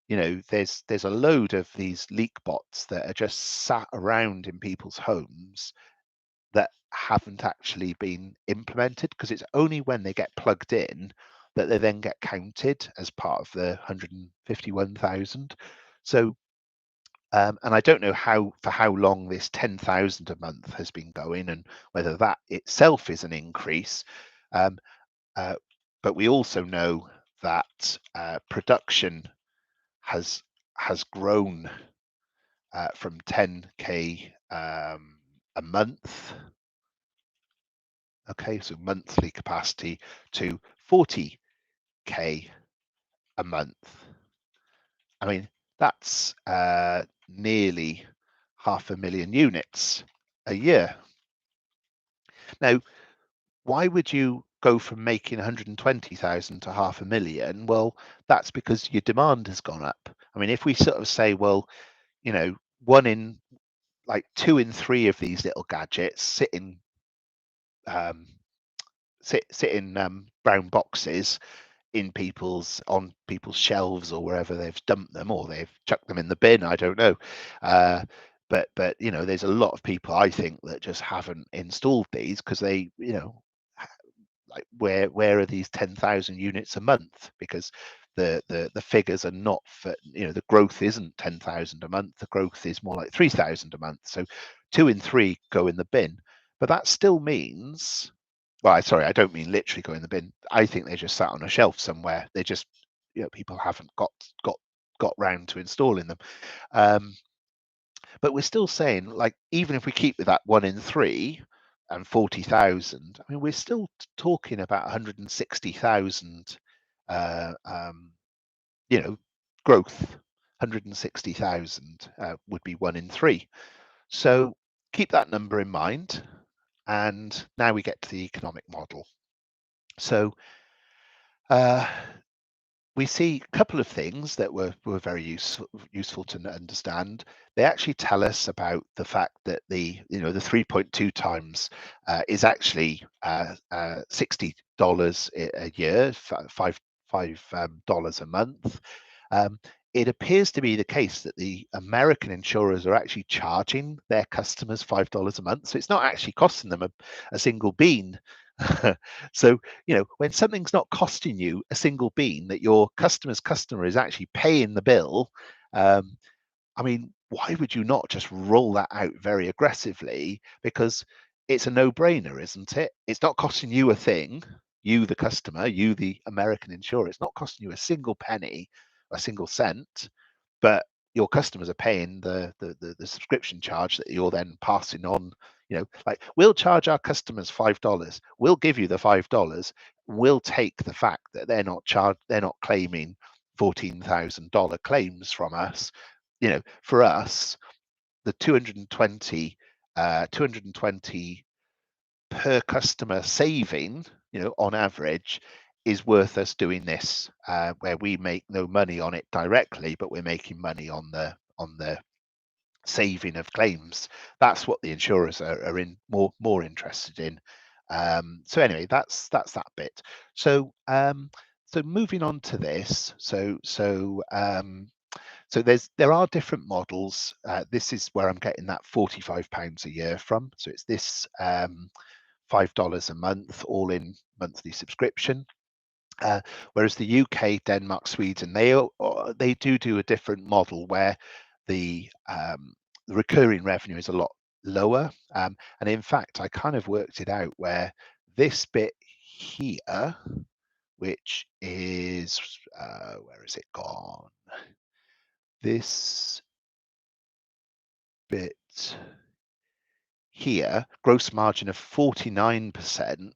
you know, there's a load of these leak bots that are just sat around in people's homes that haven't actually been implemented, because it's only when they get plugged in that they then get counted as part of the 151,000. So and I don't know for how long this 10,000 a month has been going, and whether that itself is an increase. Um, uh, but we also know that production has grown from 10k a month. Okay, so monthly capacity to 40k a month. I mean, that's nearly 500,000 units a year. Now, why would you go from making 120,000 to 500,000? Well, that's because your demand has gone up. I mean, if we sort of say, well, you know, like 2 in 3 of these little gadgets sit in brown boxes on people's shelves or wherever they've dumped them, or they've chucked them in the bin, I don't know. But you know, there's a lot of people, I think, that just haven't installed these because they, you know, like where are these 10,000 units a month? Because the figures are not for, you know, the growth isn't 10,000 a month, the growth is more like 3,000 a month. So 2 in 3 go in the bin. But that still means, well, sorry, I don't mean literally go in the bin. I think they just sat on a shelf somewhere. They just, you know, people haven't got round to installing them. But we're still saying, like, even if we keep with that 1 in 3 and 40,000, I mean, we're still talking about 160,000, you know, growth. 160,000 would be 1 in 3. So keep that number in mind. And now we get to the economic model. So we see a couple of things that were very useful to understand. They actually tell us about the fact that the 3.2 times is actually $60 a year, $5 a month. It appears to be the case that the American insurers are actually charging their customers $5 a month, so it's not actually costing them a single bean. So, you know, when something's not costing you a single bean, that your customer's customer is actually paying the bill, I mean, why would you not just roll that out very aggressively? Because it's a no-brainer, isn't it? It's not costing you a thing, you the customer, you the American insurer. It's not costing you a single penny, a single cent, but your customers are paying the subscription charge that you're then passing on. You know, like, we'll charge our customers $5. We'll give you the $5. We'll take the fact that they're not claiming $14,000 claims from us. You know, for us, the 220 per customer saving, you know, on average, is worth us doing this, where we make no money on it directly, but we're making money on the saving of claims. That's what the insurers are in more interested in. So anyway, that's that bit. So so moving on to this. So there are different models. This is where I'm getting that £45 a year from. So it's this $5 a month, all in monthly subscription. Whereas the UK, Denmark, Sweden, they do a different model where the recurring revenue is a lot lower. And in fact, I kind of worked it out where this bit here, which is where is it gone? This bit here, gross margin of 49%.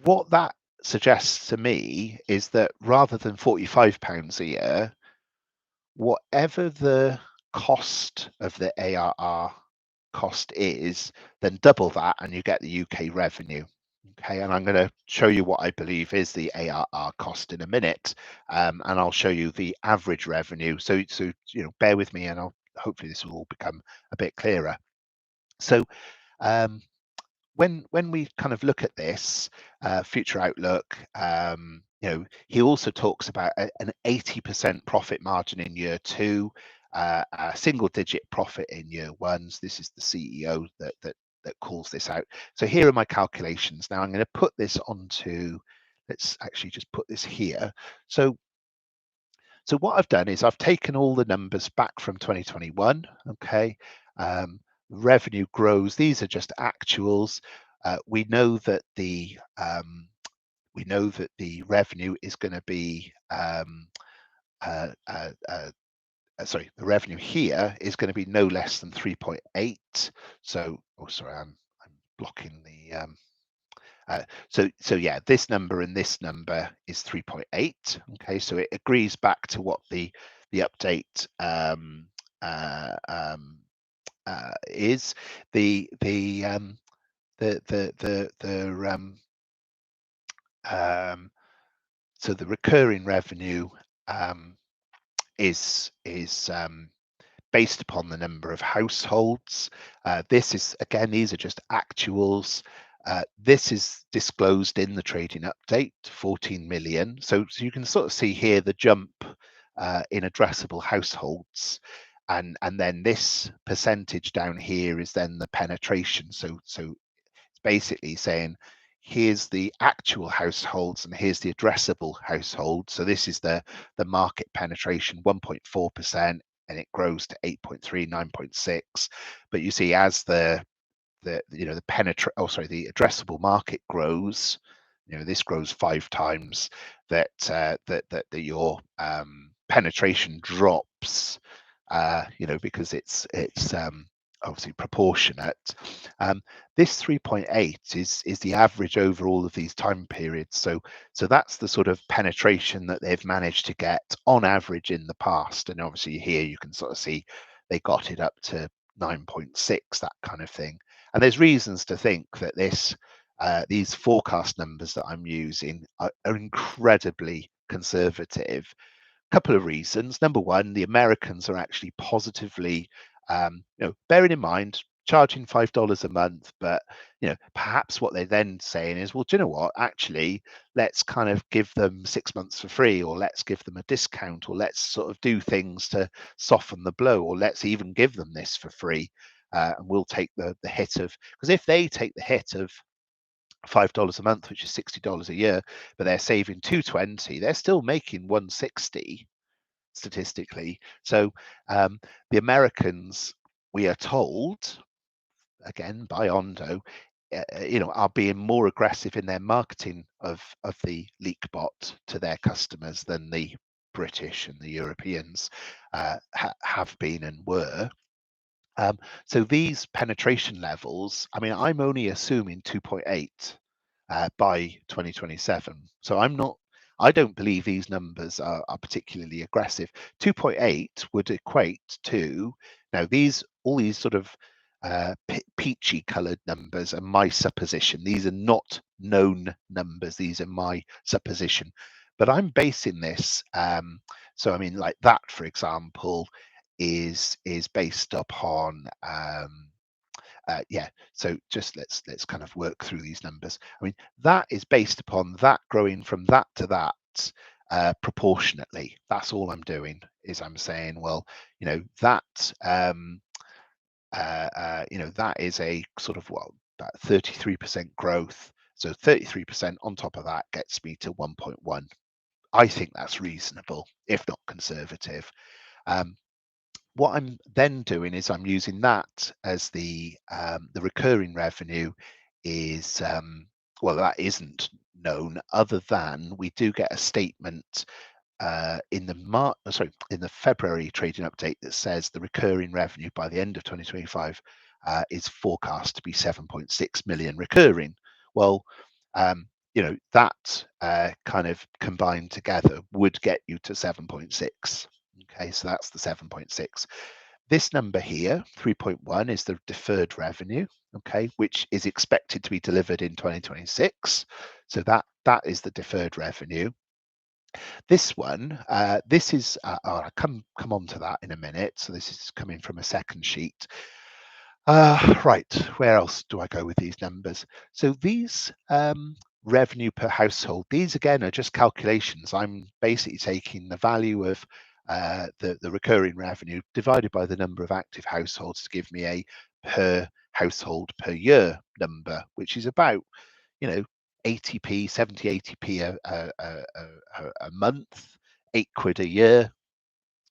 What that suggests to me is that rather than £45 a year, whatever the cost of the ARR cost is, then double that and you get the UK revenue. Okay, and I'm going to show you what I believe is the ARR cost in a minute, and I'll show you the average revenue. So you know, bear with me, and hopefully this will all become a bit clearer. So when we kind of look at this future outlook, he also talks about an 80% profit margin in year 2, a single-digit profit in year 1. So this is the CEO that calls this out. So here are my calculations. Now I'm going to put this onto. Let's actually just put this here. So what I've done is I've taken all the numbers back from 2021. Okay. Revenue grows. These are just actuals. We know that the revenue is going to be sorry, the revenue here is going to be no less than 3.8. So, oh, sorry, I'm blocking the. So yeah, this number and this number is 3.8. Okay, so it agrees back to what the update is. So the recurring revenue is based upon the number of households. This is, again, these are just actuals. This is disclosed in the trading update, 14 million. So you can sort of see here the jump in addressable households. And then this percentage down here is then the penetration. So it's basically saying, here's the actual households and here's the addressable households. So this is the market penetration, 1.4%, and it grows to 8.3, 9.6. But you see, as the addressable market grows, this grows 5 times, that your penetration drops, because it's obviously proportionate. This 3.8 is the average over all of these time periods. So that's the sort of penetration that they've managed to get on average in the past. And obviously here you can sort of see they got it up to 9.6, that kind of thing. And there's reasons to think that these forecast numbers that I'm using are incredibly conservative. Couple of reasons. Number one, the Americans are actually positively, bearing in mind charging $5 a month, but perhaps what they're then saying is, well, do you know what? Actually, let's kind of give them 6 months for free, or let's give them a discount, or let's sort of do things to soften the blow, or let's even give them this for free, and we'll take the hit of, because if they take the hit of $5 a month, which is $60 a year, but they're saving $220, they're still making $160 statistically. So the Americans, we are told, again by Ondo, are being more aggressive in their marketing of the leak bot to their customers than the British and the Europeans have been and were. So these penetration levels, I mean, I'm only assuming 2.8 by 2027. So I don't believe these numbers are particularly aggressive. 2.8 would equate to, now all these sort of peachy colored numbers are my supposition. These are not known numbers. These are my supposition. But I'm basing this, so I mean, like that, for example, is based upon so just let's kind of work through these numbers. I mean, that is based upon that growing from that to that proportionately. That's all I'm doing, is I'm saying, well, that that is a sort of about 33% growth. So 33% on top of that gets me to 1.1. I think that's reasonable, if not conservative. What I'm then doing is I'm using that as the recurring revenue is, well, that isn't known, other than we do get a statement in the February trading update that says the recurring revenue by the end of 2025 is forecast to be 7.6 million recurring. Well, that kind of combined together would get you to 7.6. Okay, so that's the 7.6. This number here, 3.1, is the deferred revenue, okay, which is expected to be delivered in 2026. So that is the deferred revenue. This one, this is, I'll come on to that in a minute. So this is coming from a second sheet. Right, where else do I go with these numbers? So these revenue per household, these again are just calculations. I'm basically taking the value of the recurring revenue divided by the number of active households to give me a per household per year number, which is about, 80p, 70, 80p a month, £8 a year,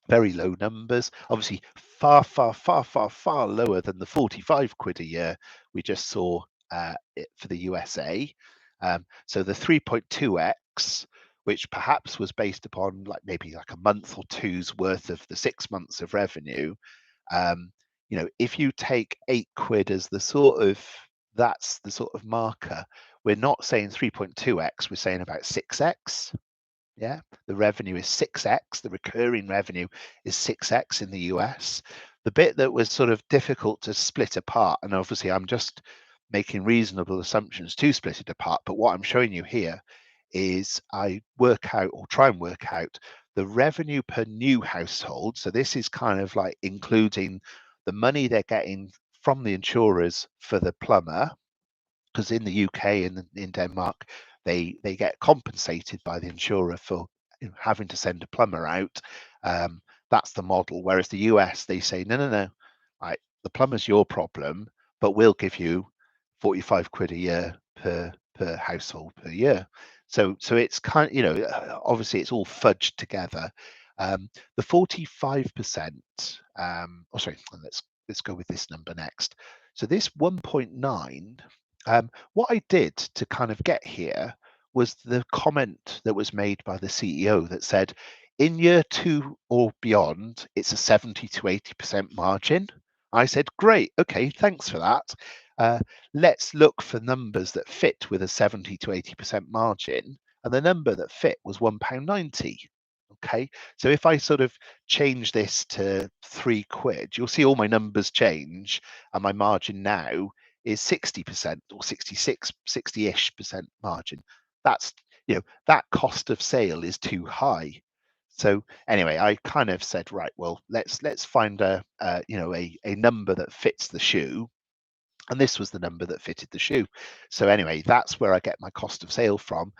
very low numbers. Obviously, far, far, far, far, far lower than the 45 quid a year we just saw for the USA. So the 3.2x, which perhaps was based upon maybe like a month or two's worth of the 6 months of revenue. If you take £8 as that's the sort of marker. We're not saying 3.2x, we're saying about 6x. Yeah, the revenue is 6x, the recurring revenue is 6x in the US. The bit that was sort of difficult to split apart, and obviously I'm just making reasonable assumptions to split it apart, but what I'm showing you here is I work out or try and work out the revenue per new household. So this is kind of like including the money they're getting from the insurers for the plumber, because in the UK and in Denmark, they get compensated by the insurer for having to send a plumber out. That's the model. Whereas the US, they say, no, no, no, right, the plumber's your problem, but we'll give you 45 quid a year per household per year. So it's kind of, obviously it's all fudged together. The 45%, sorry, let's go with this number next. So this 1.9, what I did to kind of get here was the comment that was made by the CEO that said, in year 2 or beyond, it's a 70 to 80% margin. I said, great, okay, thanks for that. Let's look for numbers that fit with a 70 to 80% margin. And the number that fit was £1.90. Okay, so if I sort of change this to £3, you'll see all my numbers change, and my margin now is 60% or 66, 60-ish% margin. That's, that cost of sale is too high. So anyway, I kind of said, right, well, let's find a number that fits the shoe. And this was the number that fitted the shoe. So anyway, that's where I get my cost of sale from.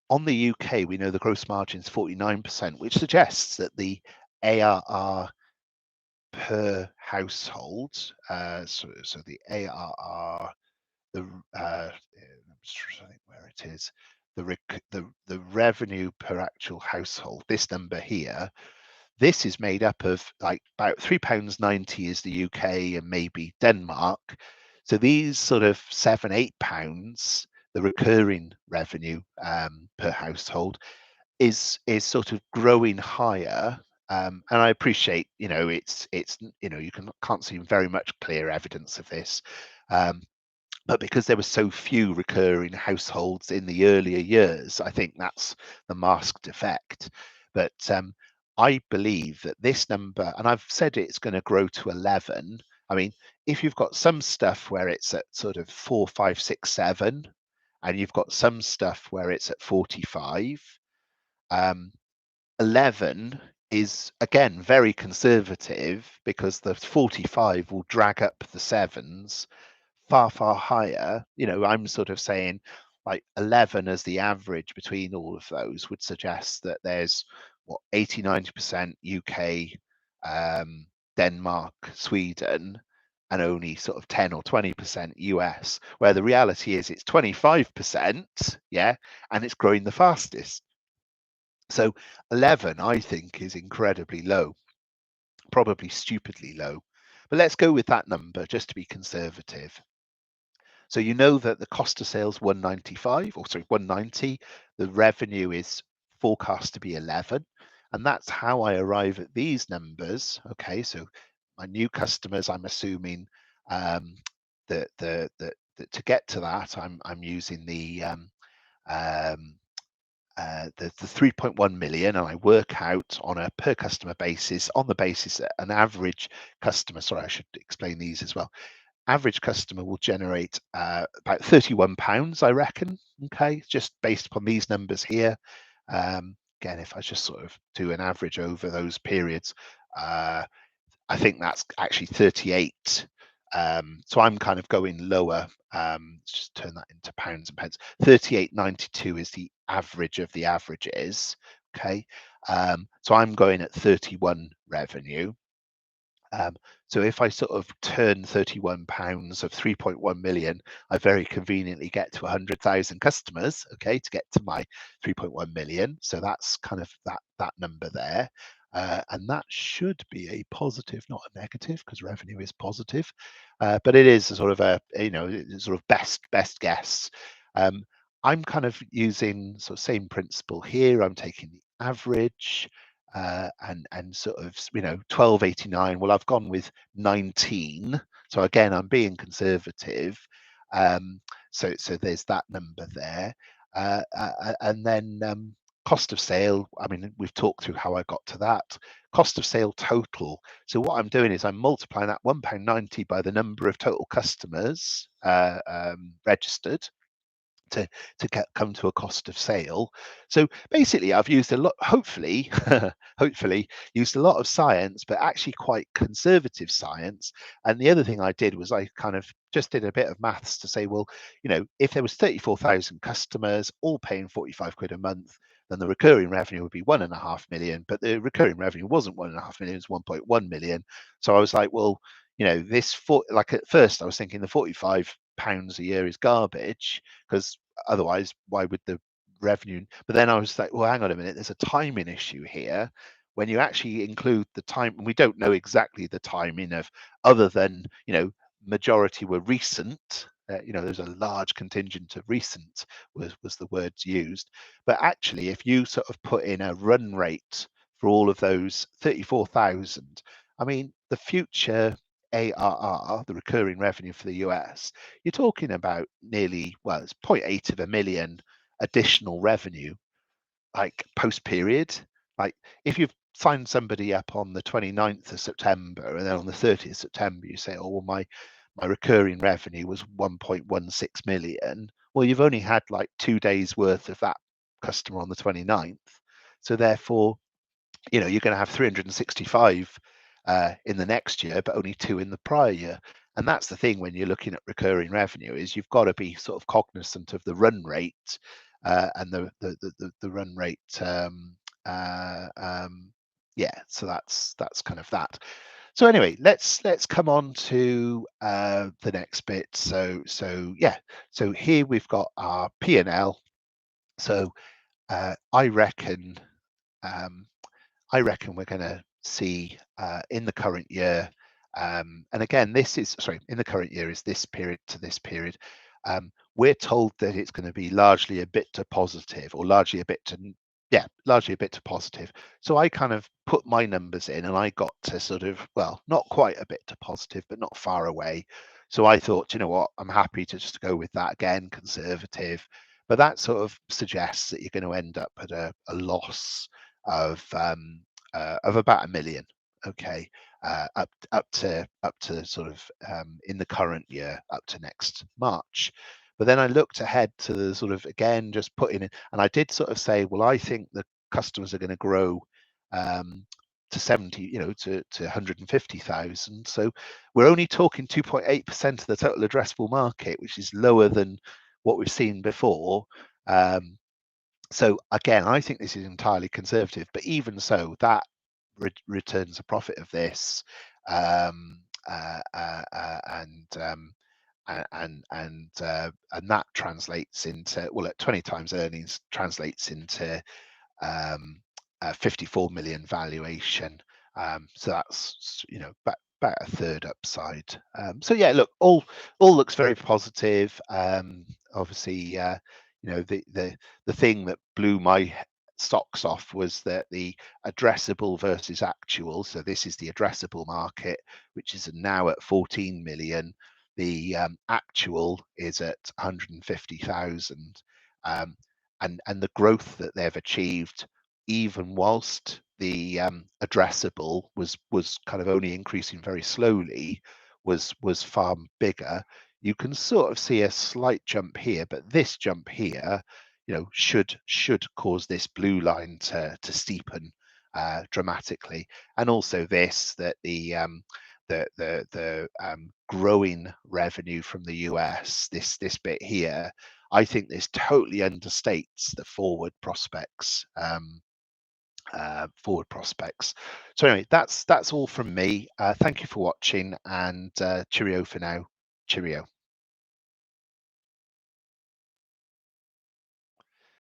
On the UK, we know the gross margin is 49%, which suggests that the ARR per household, so the ARR, I think where it is, the revenue per actual household, this number here, this is made up of like about £3.90 is the UK and maybe Denmark. So these sort of £7-8, the recurring revenue per household is sort of growing higher. And I appreciate, it's you can't see very much clear evidence of this. But because there were so few recurring households in the earlier years, I think that's the masked effect. But I believe that this number, and I've said it's going to grow to 11. I mean, if you've got some stuff where it's at sort of 4, 5, 6, 7, and you've got some stuff where it's at 45, 11 is again very conservative, because the 45 will drag up the sevens far, far higher. I'm sort of saying like 11 as the average between all of those would suggest that there's 80, 90% UK, Denmark, Sweden, and only sort of 10 or 20% US, where the reality is it's 25%, yeah, and it's growing the fastest. So 11, I think, is incredibly low, probably stupidly low. But let's go with that number just to be conservative. So you know that the cost of sales 195, or sorry, 190. The revenue is forecast to be 11, and that's how I arrive at these numbers. Okay, so my new customers, I'm assuming that to get to that, I'm using the 3.1 million, and I work out on a per customer basis, on the basis that an average customer, sorry, I should explain these as well. Average customer will generate about £31, I reckon. Okay, just based upon these numbers here. Again, if I just sort of do an average over those periods, I think that's actually 38. So I'm kind of going lower. Just turn that into pounds and pence. 38.92 is the average of the averages. Okay. So I'm going at 31 revenue. So if I sort of turn £31 of 3.1 million, I very conveniently get to 100,000 customers, okay, to get to my 3.1 million. So that's kind of that number there. And that should be a positive, not a negative, because revenue is positive. But it is a sort of a, sort of best guess. I'm kind of using sort of same principle here. I'm taking the average. And sort of 12.89. Well, I've gone with 19. So again, I'm being conservative. So there's that number there. And then cost of sale. I mean, we've talked through how I got to that. Cost of sale total. So what I'm doing is I'm multiplying that £1.90 by the number of total customers registered to come to a cost of sale. So basically I've used a lot, hopefully hopefully used a lot of science, but actually quite conservative science. And the other thing I did was I kind of just did a bit of maths to say, well, if there was 34,000 customers all paying 45 quid a month, then the recurring revenue would be 1.5 million, but the recurring revenue wasn't 1.5 million, it was 1.1 million. So I was like, well, like at first I was thinking the £45 a year is garbage, because otherwise why would the revenue? But then I was like, well, hang on a minute, there's a timing issue here. When you actually include the time, and we don't know exactly the timing of, other than majority were recent. There's a large contingent of recent was the words used. But actually, if you sort of put in a run rate for all of those 34,000, I mean, the future ARR, the recurring revenue for the US, you're talking about nearly, well, it's 0.8 of a million additional revenue, like post period. Like if you've signed somebody up on the 29th of September and then on the 30th of September, you say, oh, well, my recurring revenue was 1.16 million. Well, you've only had like 2 days worth of that customer on the 29th. So therefore, you're going to have 365 in the next year, but only 2 in the prior year. And that's the thing when you're looking at recurring revenue, is you've got to be sort of cognizant of the run rate and the run rate. Yeah, so that's kind of that. So anyway, let's come on to the next bit. So yeah, so here we've got our P&L. So I reckon we're going to see in the current year, and again, in the current year is this period to this period. We're told that it's going to be largely a bit to positive, or largely a bit to positive. So I kind of put my numbers in, and I got to sort of, well, not quite a bit to positive, but not far away. So I thought, you know what, I'm happy to just go with that again, conservative. But that sort of suggests that you're going to end up at a loss of about 1 million, okay, up to sort of in the current year, up to next March. But then I looked ahead to the sort of, again, just putting in, and I did sort of say, well, I think the customers are going to grow to 70, to 150,000. So we're only talking 2.8% of the total addressable market, which is lower than what we've seen before. So again, I think this is entirely conservative, but even so, that returns a profit of this, and that translates into, well, at 20 times earnings, translates into 54 million valuation. So that's about a third upside. So yeah, look, all looks very positive. Obviously, the thing that blew my socks off was that the addressable versus actual. So this is the addressable market, which is now at 14 million. The actual is at 150,000, and the growth that they've achieved, even whilst the addressable was kind of only increasing very slowly, was far bigger. You can sort of see a slight jump here, but this jump here, should cause this blue line to steepen dramatically, and also this, that the growing revenue from the US, this bit here, I think this totally understates the forward prospects. So anyway, that's all from me. Thank you for watching, and cheerio for now. Cheerio.